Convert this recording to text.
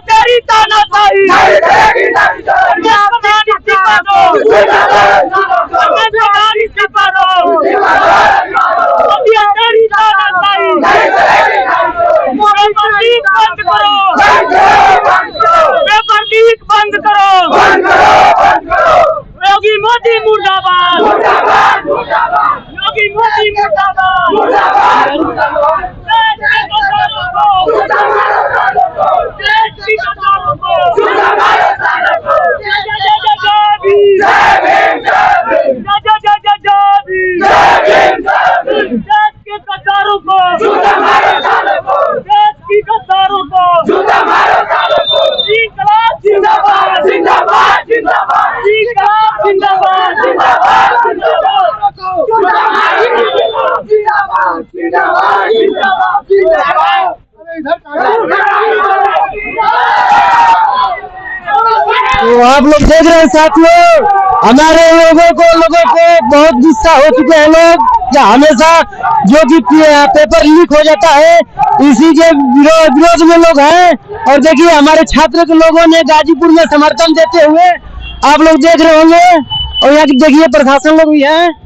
तेरी तानाशाही बंद करो। योगी मोदी मुर्दाबाद, योगी मोदी मुर्दाबाद। तो आप लोग देख रहे हैं साथियों, हमारे लोगों को बहुत गुस्सा हो चुके हैं लोग कि हमेशा जो कि पेपर लीक हो जाता है इसी के विरोध में लोग हैं। और देखिए हमारे छात्र के लोगों ने गाजीपुर में समर्थन देते हुए आप लोग देख रहे होंगे। और यहाँ देखिए प्रशासन लोग भी हैं।